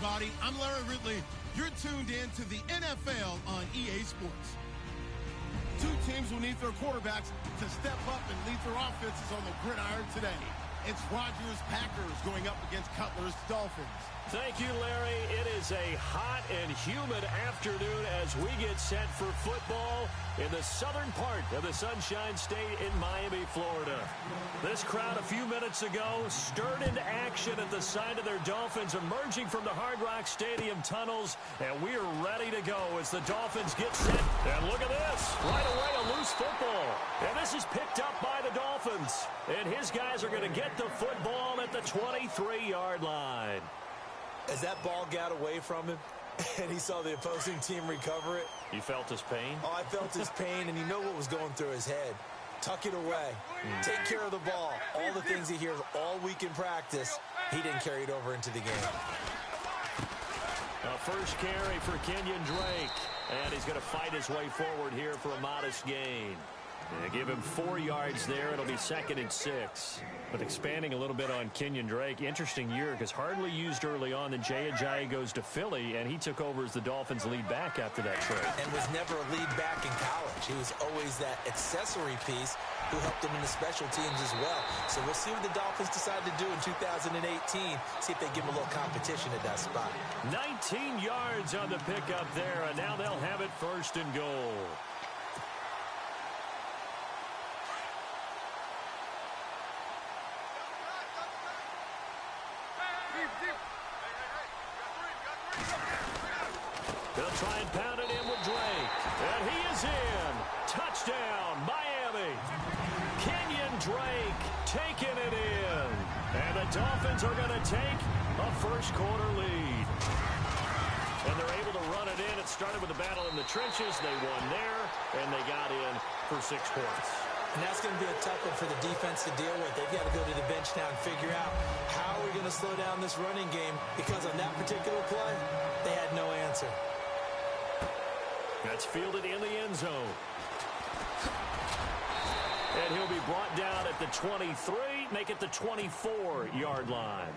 everybody. I'm Larry Ridley. You're tuned in to the NFL on EA Sports. Two teams will need their quarterbacks to step up and lead their offenses on the gridiron today. It's Rodgers' Packers going up against Cutler's Dolphins. Thank you, Larry. It is a hot and humid afternoon as we get set for football in the southern part of the Sunshine State in Miami, Florida. This crowd a few minutes ago stirred into action at the side of their Dolphins emerging from the Hard Rock Stadium tunnels, and we are ready to go as the Dolphins get set. And look at this. Right away, a loose football. And this is picked up by the Dolphins. And his guys are going to get the football at the 23-yard line. As that ball got away from him and he saw the opposing team recover it. You felt his pain? Oh, I felt his pain, and you know what was going through his head. Tuck it away. Take care of the ball. All the things he hears all week in practice, he didn't carry it over into the game. A first carry for Kenyon Drake. And he's going to fight his way forward here for a modest gain. They give him 4 yards there. It'll be 2nd and 6. But expanding a little bit on Kenyon Drake, interesting year because hardly used early on. Then Jay Ajayi goes to Philly, and he took over as the Dolphins' lead back after that trade. And was never a lead back in college. He was always that accessory piece who helped him in the special teams as well. So we'll see what the Dolphins decide to do in 2018. See if they give him a little competition at that spot. 19 yards on the pickup there, and now they'll have it 1st and goal. They'll try and pound it in with Drake. And he is in. Touchdown, Miami. Kenyon Drake taking it in. And the Dolphins are going to take a first-quarter lead. And they're able to run it in. It started with a battle in the trenches. They won there, and they got in for 6 points. And that's going to be a tough one for the defense to deal with. They've got to go to the bench now and figure out how are we going to slow down this running game, because on that particular play, they had no answer. That's fielded in the end zone. And he'll be brought down at the 23, make it the 24-yard line.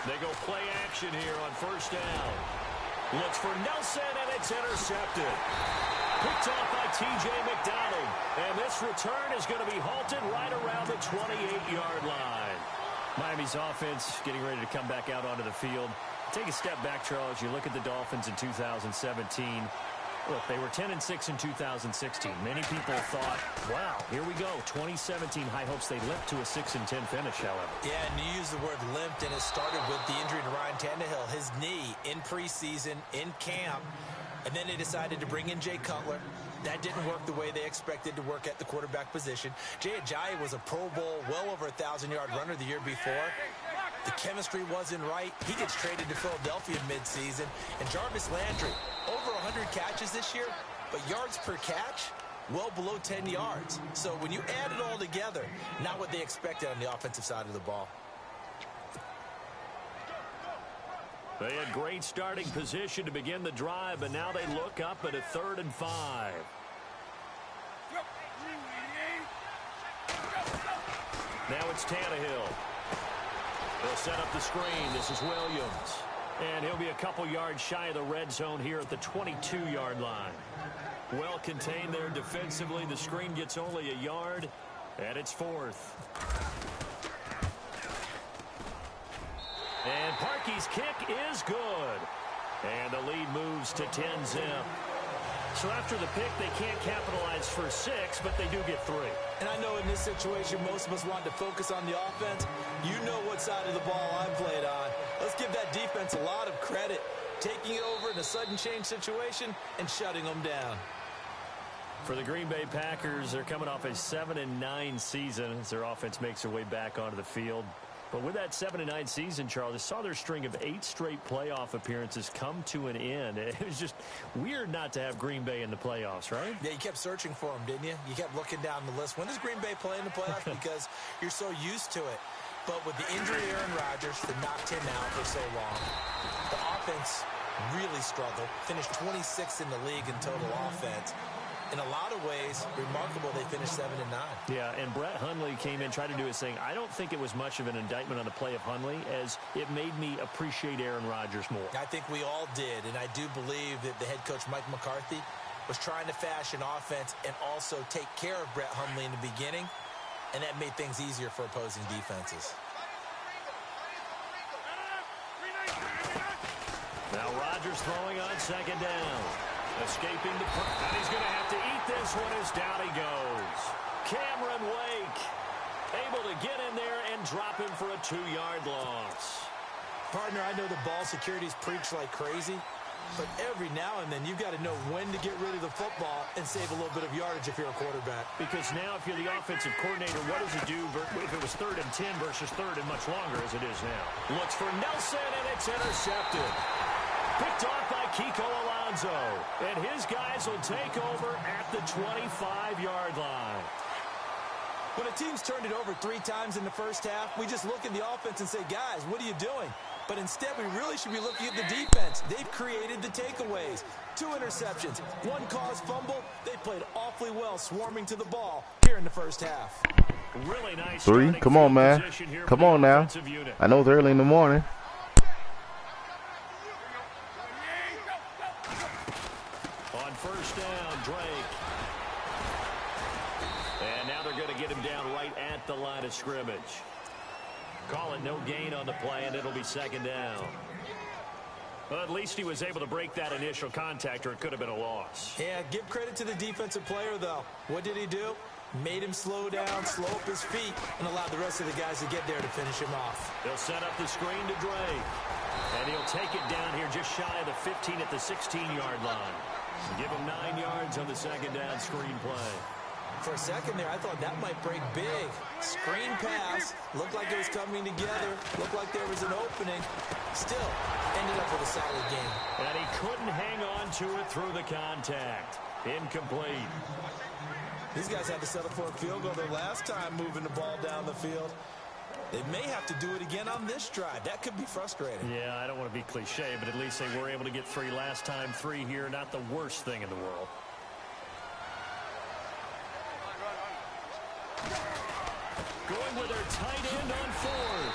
They go play action here on 1st down. Looks for Nelson, and it's intercepted. Picked off by T.J. McDonald. And this return is going to be halted right around the 28-yard line. Miami's offense getting ready to come back out onto the field. Take a step back, Charles. You look at the Dolphins in 2017. Look, they were 10-6 in 2016. Many people thought, wow, here we go. 2017 high hopes. They limped to a 6-10 finish, however. Yeah, and you use the word limped, and it started with the injury to Ryan Tannehill. His knee in preseason, in camp, and then they decided to bring in Jay Cutler. That didn't work the way they expected to work at the quarterback position. Jay Ajayi was a Pro Bowl, well over 1,000-yard runner the year before. The chemistry wasn't right. He gets traded to Philadelphia midseason. And Jarvis Landry, over 100 catches this year, but yards per catch, well below 10 yards. So when you add it all together, not what they expected on the offensive side of the ball. They had great starting position to begin the drive, but now they look up at a 3rd and 5. Now it's Tannehill. They'll set up the screen. This is Williams. And he'll be a couple yards shy of the red zone here at the 22-yard line. Well contained there defensively. The screen gets only a yard, and it's 4th. And Parkey's kick is good. And the lead moves to 10-zip. So after the pick, they can't capitalize for 6, but they do get 3. And I know in this situation, most of us want to focus on the offense. You know what side of the ball I'm played on. Let's give that defense a lot of credit. Taking it over in a sudden change situation and shutting them down. For the Green Bay Packers, they're coming off a 7-9 season as their offense makes their way back onto the field. But with that 7-9 season, Charles, I saw their string of 8 straight playoff appearances come to an end. It was just weird not to have Green Bay in the playoffs, right? Yeah, you kept searching for them, didn't you? You kept looking down the list. When does Green Bay play in the playoffs? Because you're so used to it. But with the injury of Aaron Rodgers that knocked him out for so long, the offense really struggled. Finished 26th in the league in total offense. In a lot of ways, remarkable they finished 7-9. Yeah, and Brett Hundley came in, tried to do his thing. I don't think it was much of an indictment on the play of Hundley, as it made me appreciate Aaron Rodgers more. I think we all did, and I do believe that the head coach, Mike McCarthy, was trying to fashion offense and also take care of Brett Hundley in the beginning, and that made things easier for opposing defenses. Now Rodgers throwing on second down. Escaping the punt, and he's going to have to eat this one as down he goes. Cameron Wake able to get in there and drop him for a 2-yard loss. Partner, I know the ball security's preached like crazy, but every now and then you've got to know when to get rid of the football and save a little bit of yardage if you're a quarterback. Because now if you're the offensive coordinator, what does it do if it was 3rd and 10 versus 3rd and much longer as it is now? Looks for Nelson, and it's intercepted. Picked off by Kiko Alonso. And his guys will take over at the 25-yard line. When a team's turned it over 3 times in the first half, we just look at the offense and say, guys, what are you doing? But instead, we really should be looking at the defense. They've created the takeaways. 2 interceptions, 1 caused fumble. They played awfully well swarming to the ball here in the first half. Really nice 3. Come on, man. Come on now. I know it's early in the morning. On first down, Drake. And now they're going to get him down right at the line of scrimmage. Call it no gain on the play, and it'll be second down. Well, at least he was able to break that initial contact, or it could have been a loss. Yeah, give credit to the defensive player, though. What did he do? Made him slow down, slow up his feet, and allowed the rest of the guys to get there to finish him off. They'll set up the screen to Drake. And he'll take it down here just shy of the 15 at the 16-yard line. Give him 9 yards on the second down screen play. For a second there, I thought that might break big. Screen pass. Looked like it was coming together. Looked like there was an opening. Still, ended up with a solid game. And he couldn't hang on to it through the contact. Incomplete. These guys had to settle for a field goal their last time moving the ball down the field. They may have to do it again on this drive. That could be frustrating. Yeah, I don't want to be cliche, but at least they were able to get 3 last time. 3 here, not the worst thing in the world. Going with their tight end on 4th.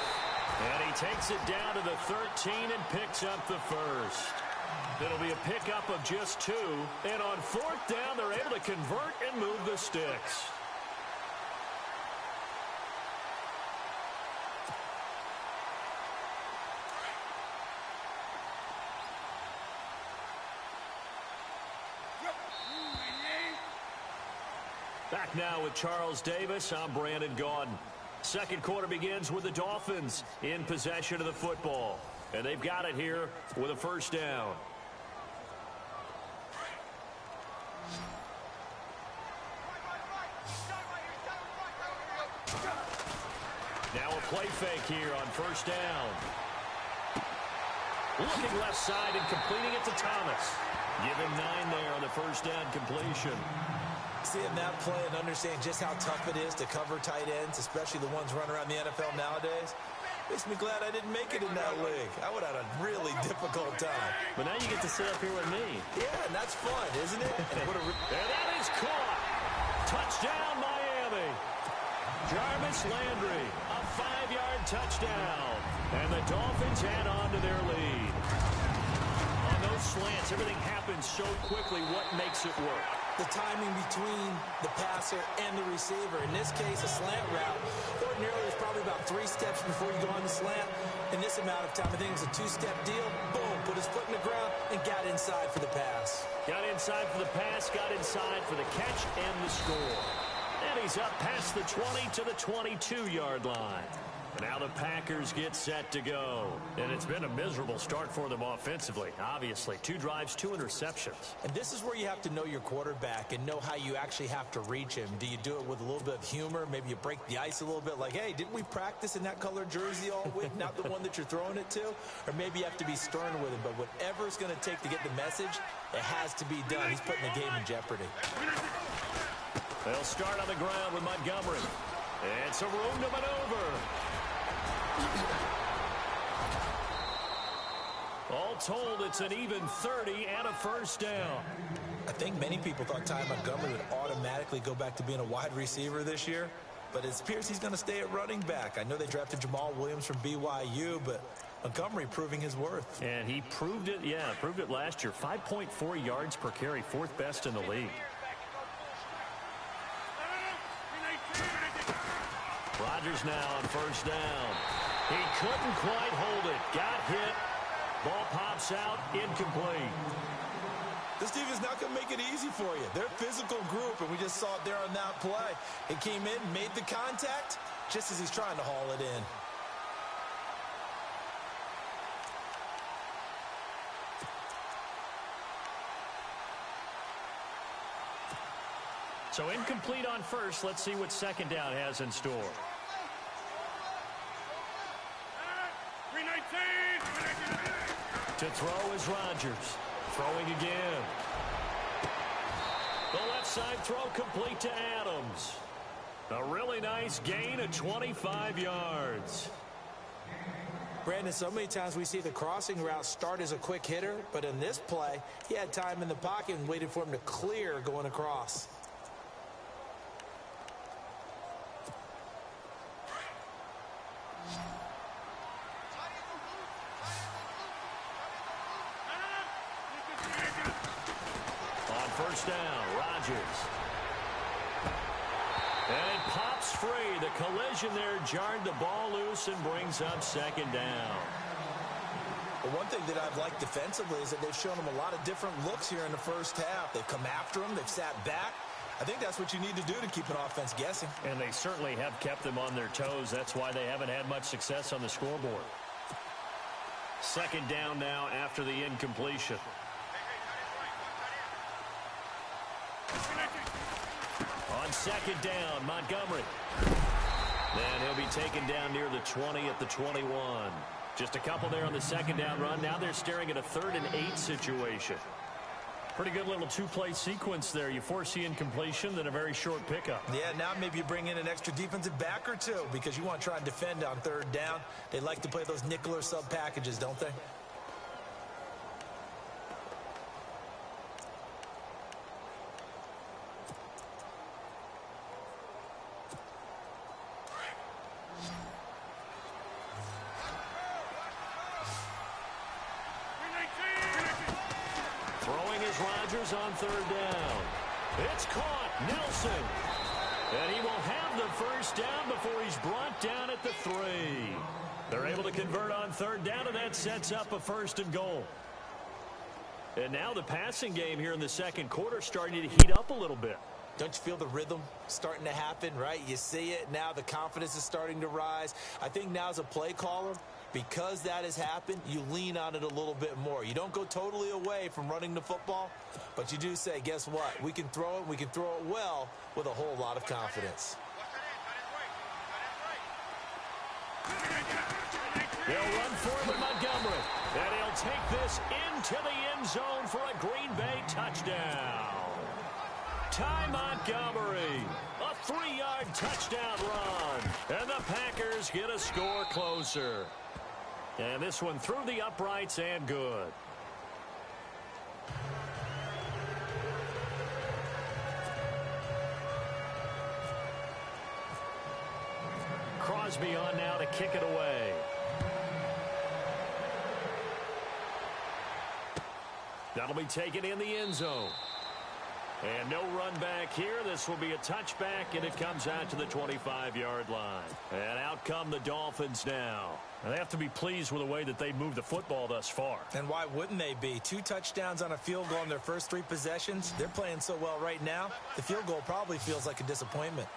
And he takes it down to the 13 and picks up the first. It'll be a pickup of just 2. And on 4th down, they're able to convert and move the sticks. Back now with Charles Davis. I'm Brandon Gaudin. Second quarter begins with the Dolphins in possession of the football. And they've got it here with a first down. Now a play fake here on first down. Looking left side and completing it to Thomas. Give him 9 there on the first down completion. Seeing that play and understanding just how tough it is to cover tight ends, especially the ones running around the NFL nowadays, makes me glad I didn't make it in that league. I would have had a really difficult time. But now you get to sit up here with me. Yeah, and that's fun, isn't it? And that is caught. Touchdown, Miami. Jarvis Landry, a 5-yard touchdown. And the Dolphins add on to their lead. On those slants, everything happens so quickly. What makes it work? The timing between the passer and the receiver. In this case, a slant route. Ordinarily, it's probably about 3 steps before you go on the slant. In this amount of time, I think it's a 2-step deal. Boom, put his foot in the ground and got inside for the pass. Got inside for the pass, got inside for the catch and the score. And he's up past the 20 to the 22-yard line. Now the Packers get set to go. And it's been a miserable start for them offensively. Obviously, 2 drives, 2 interceptions. And this is where you have to know your quarterback and know how you actually have to reach him. Do you do it with a little bit of humor? Maybe you break the ice a little bit like, hey, didn't we practice in that color jersey all week? Not the one that you're throwing it to? Or maybe you have to be stern with him. But whatever it's going to take to get the message, it has to be done. He's putting the game in jeopardy. They'll start on the ground with Montgomery. It's a room to maneuver. All told, it's an even 30 and a first down. I think many people thought Ty Montgomery would automatically go back to being a wide receiver this year, but it appears he's going to stay at running back. I know they drafted Jamal Williams from BYU, but Montgomery proving his worth. And he proved it, proved it last year. 5.4 yards per carry, 4th best in the league. Rodgers now on first down. He couldn't quite hold it. Got hit. Ball pops out. Incomplete. This defense not going to make it easy for you. They're a physical group, and we just saw it there on that play. It came in, made the contact, just as he's trying to haul it in. So incomplete on first. Let's see what second down has in store. To throw is Rodgers. Throwing again. The left side throw complete to Adams. A really nice gain of 25 yards. Brandon, so many times we see the crossing route start as a quick hitter, but in this play, he had time in the pocket and waited for him to clear going across. First down, Rodgers. And it pops free. The collision there jarred the ball loose and brings up second down. Well, one thing that I've liked defensively is that they've shown him a lot of different looks here in the first half. They've come after him. They've sat back. I think that's what you need to do to keep an offense guessing. And they certainly have kept them on their toes. That's why they haven't had much success on the scoreboard. Second down now after the incompletion. On second down, Montgomery. And he'll be taken down near the 20 at the 21. Just a couple there on the second down run. Now they're staring at a 3rd and 8 situation. Pretty good little 2-play sequence there. You force the incompletion, then a very short pickup. Yeah, now maybe you bring in an extra defensive back or two because you want to try and defend on 3rd down. They like to play those nickel or sub packages, don't they? Rodgers on 3rd down. It's caught. Nelson. And he will have the first down before he's brought down at the 3. They're able to convert on 3rd down, and that sets up a 1st and goal. And now the passing game here in the second quarter starting to heat up a little bit. Don't you feel the rhythm starting to happen, right? You see it. Now the confidence is starting to rise. I think now as a play caller, because that has happened, you lean on it a little bit more. You don't go totally away from running the football, but you do say, guess what? We can throw it. We can throw it well with a whole lot of confidence. They'll run for it with Montgomery. And he'll take this into the end zone for a Green Bay touchdown. Ty Montgomery, a 3-yard touchdown run. And the Packers get a score closer. And this one through the uprights and good. Crosby on now to kick it away. That'll be taken in the end zone. And no run back here. This will be a touchback, and it comes out to the 25-yard line. And out come the Dolphins now. And they have to be pleased with the way that they moved the football thus far. And why wouldn't they be? 2 touchdowns on a field goal in their first 3 possessions. They're playing so well right now, the field goal probably feels like a disappointment.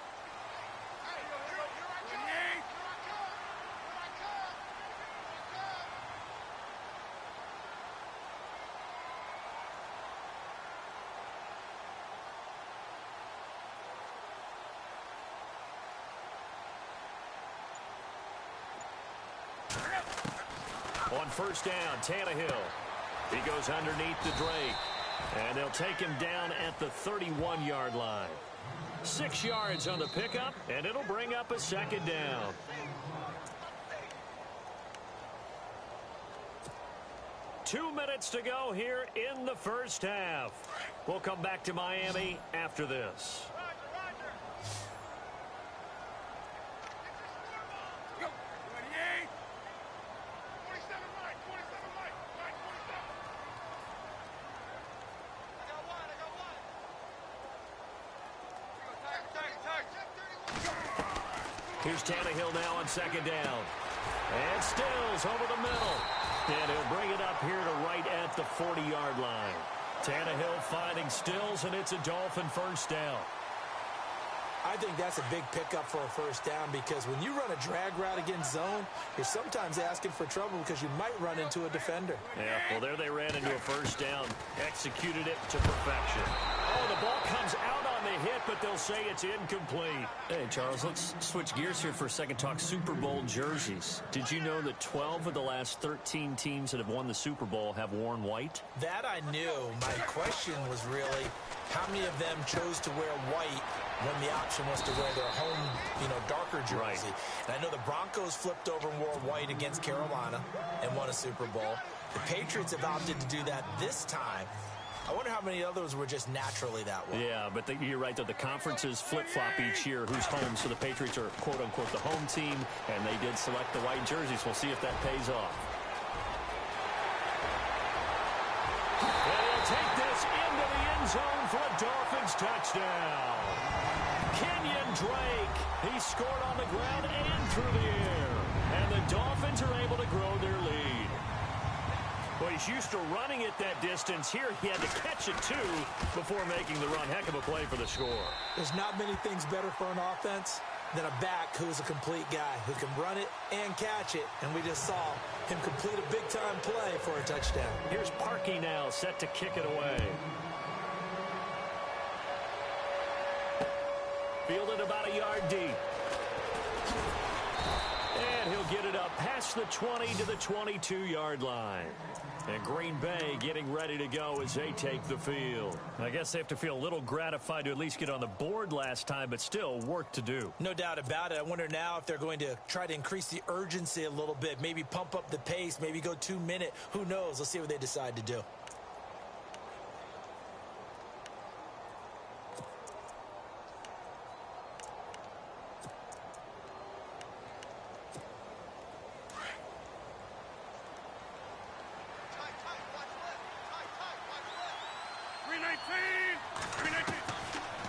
On first down, Tannehill. He goes underneath the Drake. And they'll take him down at the 31-yard line. 6 yards on the pickup, and it'll bring up a second down. Two minutes to go here in the first half. We'll come back to Miami after this. Here's Tannehill now on second down. And Stills over the middle. And he'll bring it up here to right at the 40-yard line. Tannehill finding Stills, and it's a Dolphin first down. I think that's a big pickup for a first down because when you run a drag route against zone, you're sometimes asking for trouble because you might run into a defender. Yeah, well, there they ran into a first down, executed it to perfection. Oh, the ball comes out on the hit, but they'll say it's incomplete. Hey, Charles, let's switch gears here for a second. Talk Super Bowl jerseys. Did you know that 12 of the last 13 teams that have won the Super Bowl have worn white? That I knew. My question was really how many of them chose to wear white when the option was to wear their home, darker jersey. Right. And I know the Broncos flipped over and wore white against Carolina and won a Super Bowl. The Patriots have opted to do that this time. I wonder how many others were just naturally that way. Yeah, but you're right, though. The conferences flip-flop each year who's home, so the Patriots are, quote-unquote, the home team, and they did select the white jerseys. We'll see if that pays off. And he'll take this into the end zone for a Dolphins touchdown. Kenyon Drake, he scored on the ground and through the air. And the Dolphins are able to grow their lead. Well, he's used to running it that distance. Here he had to catch it, too, before making the run. Heck of a play for the score. There's not many things better for an offense than a back who's a complete guy who can run it and catch it. And we just saw him complete a big-time play for a touchdown. Here's Parkey now, set to kick it away. Fielded about a yard deep. And he'll get it up past the 20 to the 22-yard line. And Green Bay getting ready to go as they take the field. I guess they have to feel a little gratified to at least get on the board last time, but still work to do. No doubt about it. I wonder now if they're going to try to increase the urgency a little bit, maybe pump up the pace, maybe go 2 minute. Who knows? Let's see what they decide to do.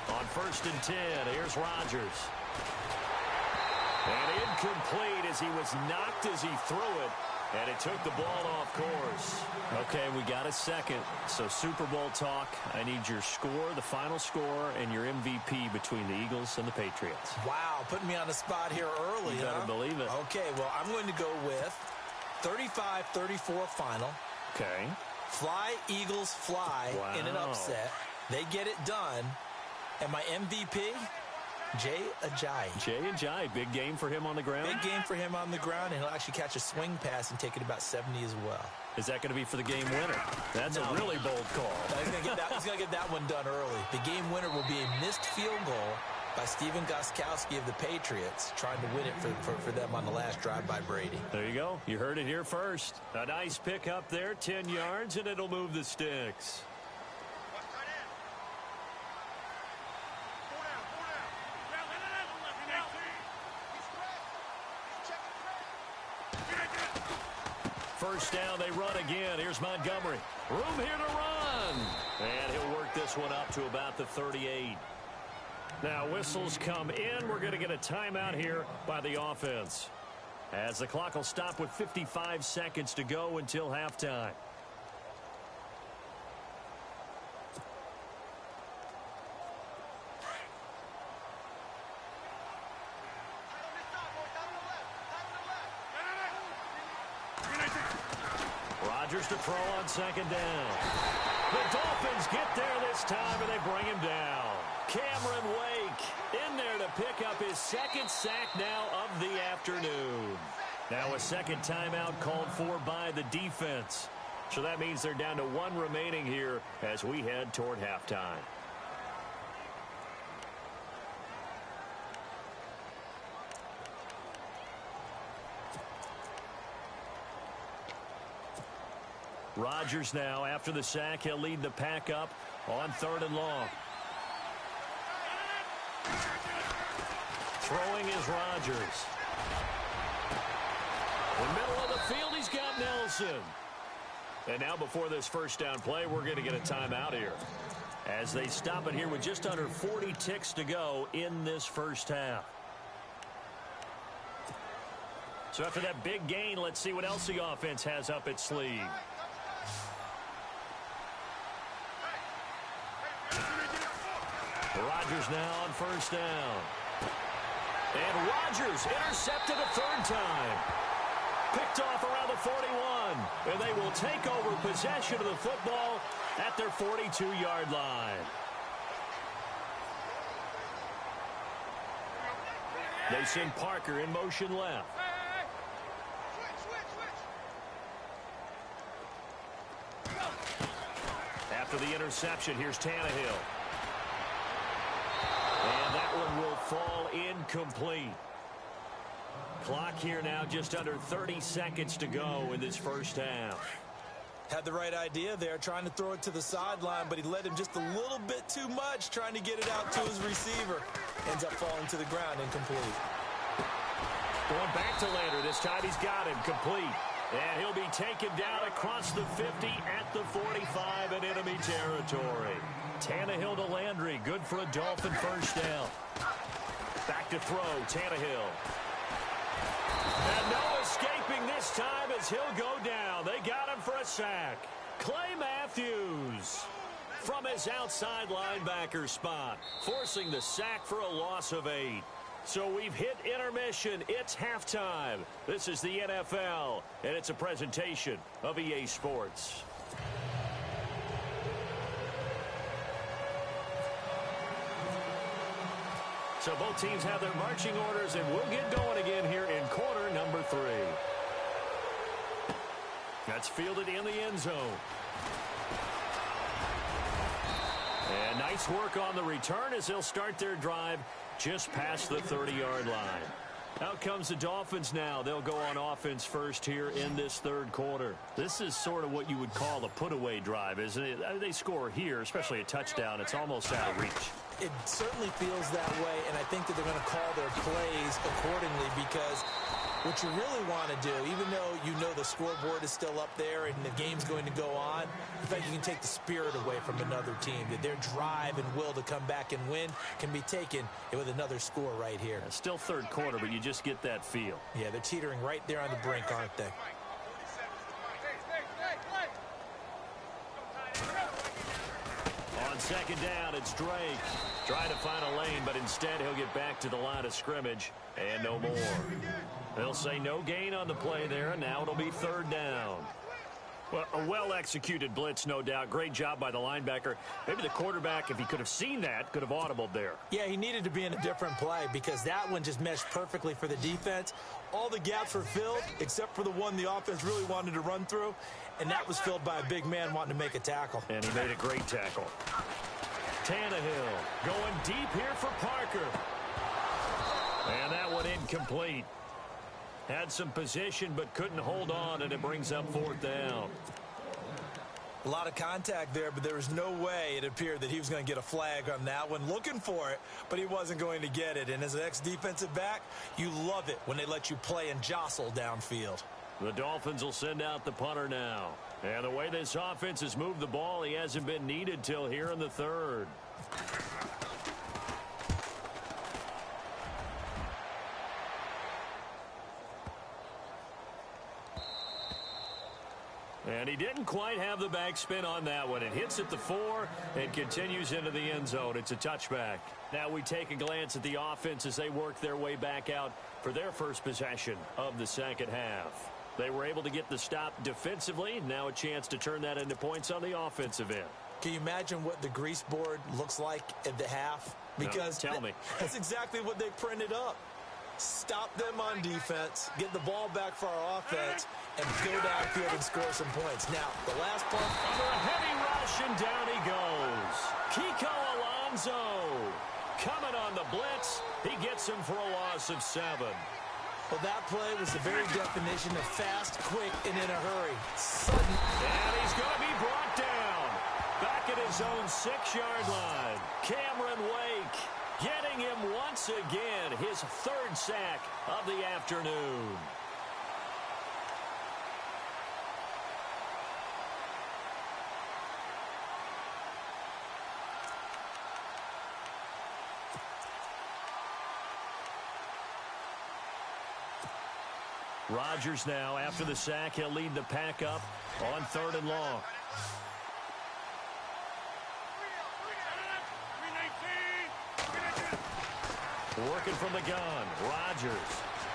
On first and 10, here's Rodgers. And incomplete as he was knocked as he threw it. And it took the ball off course. Okay, we got a second. So Super Bowl talk. I need your score, the final score, and your MVP between the Eagles and the Patriots. Wow, putting me on the spot here early, You better believe it. Okay, well, I'm going to go with 35-34 final. Okay. Fly, Eagles, fly in an upset. They get it done. And my MVP, Jay Ajayi. Jay Ajayi, big game for him on the ground? Big game for him on the ground, and he'll actually catch a swing pass and take it about 70 as well. Is that going to be for the game winner? That's a really bold call. He's going to get that one done early. The game winner will be a missed field goal by Steven Gostkowski of the Patriots, trying to win it for them on the last drive by Brady. There you go. You heard it here first. A nice pick up there, 10 yards, and it'll move the sticks. First down, they run again. Here's Montgomery. Room here to run. And he'll work this one up to about the 38. Now, whistles come in. We're going to get a timeout here by the offense, as the clock will stop with 55 seconds to go until halftime. Rodgers to throw on second down. The Dolphins get there this time, and they bring him down. Cameron Wake in there to pick up his second sack now of the afternoon. Now a second timeout called for by the defense. So that means they're down to one remaining here as we head toward halftime. Rodgers now, after the sack, he'll lead the pack up on 3rd and long. Throwing is Rodgers. In the middle of the field, he's got Nelson. And now before this first down play, we're going to get a timeout here, as they stop it here with just under 40 ticks to go in this first half. So after that big gain, let's see what else the offense has up its sleeve. Rodgers now on first down. And Rodgers intercepted a 3rd time. Picked off around the 41. And they will take over possession of the football at their 42-yard line. They send Parker in motion left. After the interception, here's Tannehill. And that one will fall incomplete. Clock here now just under 30 seconds to go in this first half. Had the right idea there, trying to throw it to the sideline, but he led him just a little bit too much, trying to get it out to his receiver. Ends up falling to the ground, incomplete. Going back to Lander. This time he's got him complete. And he'll be taken down across the 50 at the 45 in enemy territory. Tannehill to Landry. Good for a Dolphin first down. Back to throw. Tannehill. And no escaping this time as he'll go down. They got him for a sack. Clay Matthews from his outside linebacker spot, forcing the sack for a loss of 8. So we've hit intermission. It's halftime. This is the NFL, and it's a presentation of EA Sports. So both teams have their marching orders, and we'll get going again here in quarter number 3. That's fielded in the end zone. And nice work on the return as they'll start their drive just past the 30-yard line. Out comes the Dolphins now. They'll go on offense first here in this third quarter. This is sort of what you would call a put-away drive, isn't it? They score here, especially a touchdown. It's almost out of reach. It certainly feels that way, and I think that they're going to call their plays accordingly, because what you really want to do, even though you know the scoreboard is still up there and the game's going to go on, in fact, you can take the spirit away from another team. That their drive and will to come back and win can be taken with another score right here. Yeah, still third quarter, but you just get that feel. Yeah, they're teetering right there on the brink, aren't they? On second down, it's Drake. Trying to find a lane, but instead he'll get back to the line of scrimmage and no more. They'll say no gain on the play there, and now it'll be third down. Well, a well-executed blitz, no doubt. Great job by the linebacker. Maybe the quarterback, if he could have seen that, could have audibled there. Yeah, he needed to be in a different play, because that one just meshed perfectly for the defense. All the gaps were filled, except for the one the offense really wanted to run through, and that was filled by a big man wanting to make a tackle. And he made a great tackle. Tannehill going deep here for Parker. And that one incomplete. Had some position but couldn't hold on, and it brings up fourth down. A lot of contact there, but there was no way it appeared that he was going to get a flag on that one. Looking for it, but he wasn't going to get it. And as an ex-defensive back, you love it when they let you play and jostle downfield. The Dolphins will send out the punter now. And the way this offense has moved the ball, he hasn't been needed till here in the third. And he didn't quite have the backspin on that one. It hits at the 4 and continues into the end zone. It's a touchback. Now we take a glance at the offense as they work their way back out for their first possession of the second half. They were able to get the stop defensively. Now a chance to turn that into points on the offensive end. Can you imagine what the grease board looks like at the half? Because no, tell me. That's exactly what they printed up. stop them on defense, get the ball back for our offense, and go downfield and score some points. Now, the last punt. Under a heavy rush, and down he goes. Kiko Alonso coming on the blitz. He gets him for a loss of 7. Well, that play was the very definition of fast, quick, and in a hurry. Sudden. And he's going to be brought down. Back at his own 6-yard line. Cameron Wake getting him once again, his 3rd sack of the afternoon. Rodgers now, after the sack, he'll lead the pack up on 3rd and long. Working from the gun, Rodgers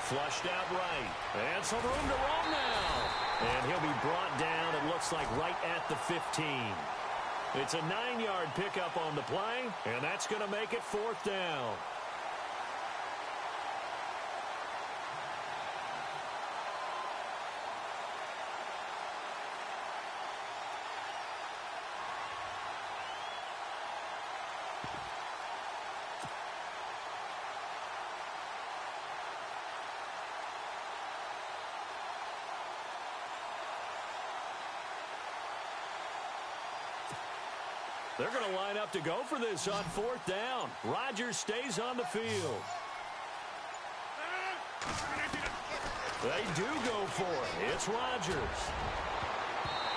flushed out right, and some room to roam now. And he'll be brought down, it looks like, right at the 15. It's a 9-yard pickup on the play, and that's going to make it 4th down. They're going to line up to go for this on 4th down. Rodgers stays on the field. They do go for it. It's Rodgers.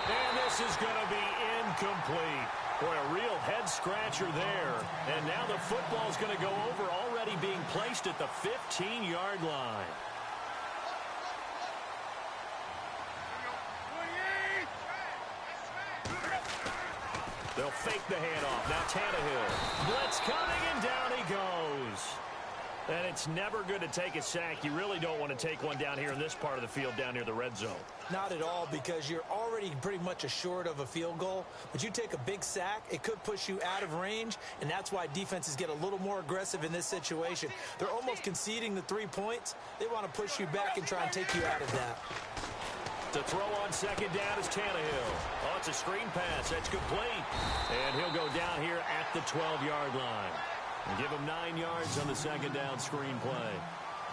And this is going to be incomplete. Boy, a real head-scratcher there. And now the football's going to go over, already being placed at the 15-yard line. They'll fake the handoff. Now Tannehill. Blitz coming, and down he goes. And it's never good to take a sack. You really don't want to take one down here in this part of the field, down near the red zone. Not at all, because you're already pretty much assured of a field goal. But you take a big sack, it could push you out of range, and that's why defenses get a little more aggressive in this situation. They're almost conceding the 3 points. They want to push you back and try and take you out of that. To throw on 2nd down is Tannehill. Oh, it's a screen pass. That's complete. And he'll go down here at the 12-yard line. And give him 9 yards on the 2nd down screen play.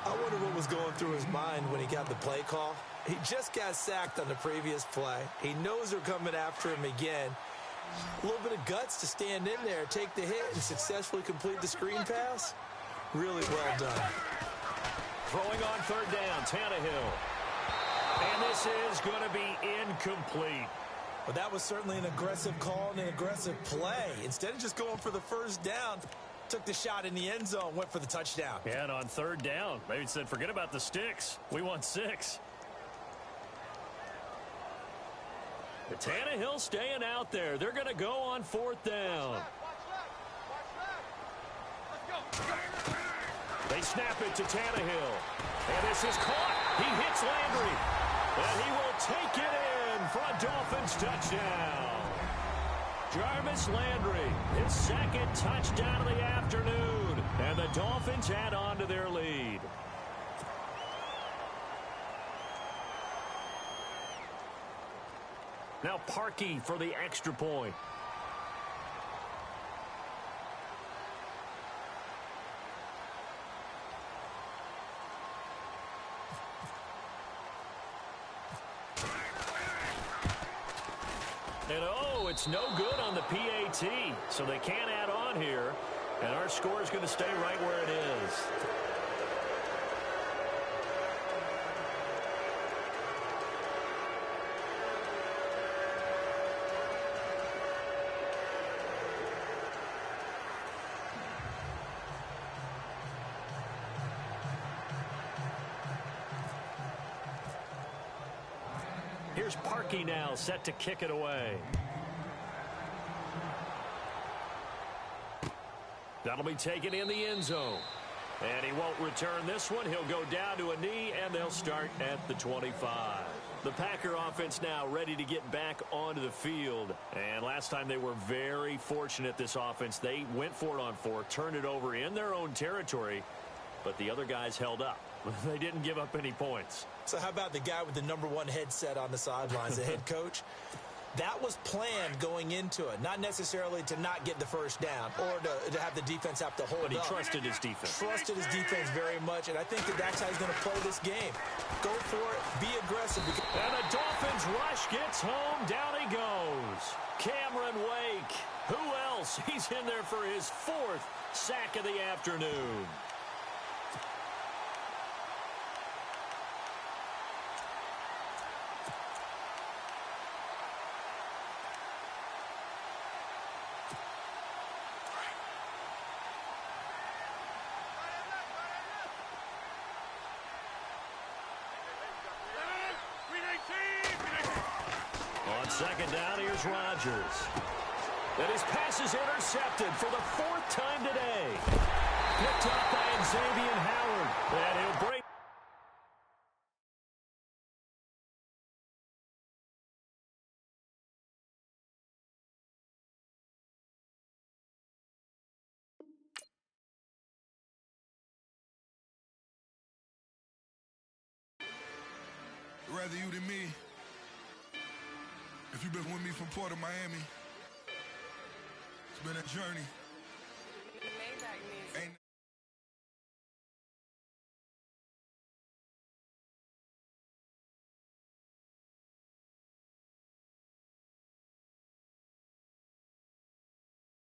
I wonder what was going through his mind when he got the play call. He just got sacked on the previous play. He knows they're coming after him again. A little bit of guts to stand in there, take the hit, and successfully complete the screen pass. Really well done. Throwing on 3rd down, Tannehill. And this is going to be incomplete. Well, that was certainly an aggressive call and an aggressive play. Instead of just going for the 1st down, took the shot in the end zone, went for the touchdown. Yeah, and on 3rd down, maybe said, forget about the sticks. We want 6. But Tannehill staying out there. They're going to go on 4th down. They snap it to Tannehill. And this is caught. He hits Landry. And he will take it in for a Dolphins touchdown. Jarvis Landry, his 2nd touchdown of the afternoon. And the Dolphins add on to their lead. Now Parkey for the extra point. And oh, it's no good on the PAT, so they can't add on here. And our score is going to stay right where it is. Here's Parkey now, set to kick it away. That'll be taken in the end zone. And he won't return this one. He'll go down to a knee, and they'll start at the 25. The Packer offense now ready to get back onto the field. And last time they were very fortunate, this offense. They went for it on 4, turned it over in their own territory, but the other guys held up. They didn't give up any points. So how about the guy with the #1 headset on the sidelines, the head coach? That was planned going into it, not necessarily to not get the first down or to have the defense have to hold up. But he trusted his defense. Trusted his defense very much, and I think that's how he's going to play this game. Go for it. Be aggressive. And the Dolphins rush gets home. Down he goes. Cameron Wake. Who else? He's in there for his 4th sack of the afternoon. Second down, here's Rodgers. And his pass is intercepted for the 4th time today. Picked up by Xavier Howard. And he'll break. Rather you than me. If you've been with me from Port of Miami, it's been a journey.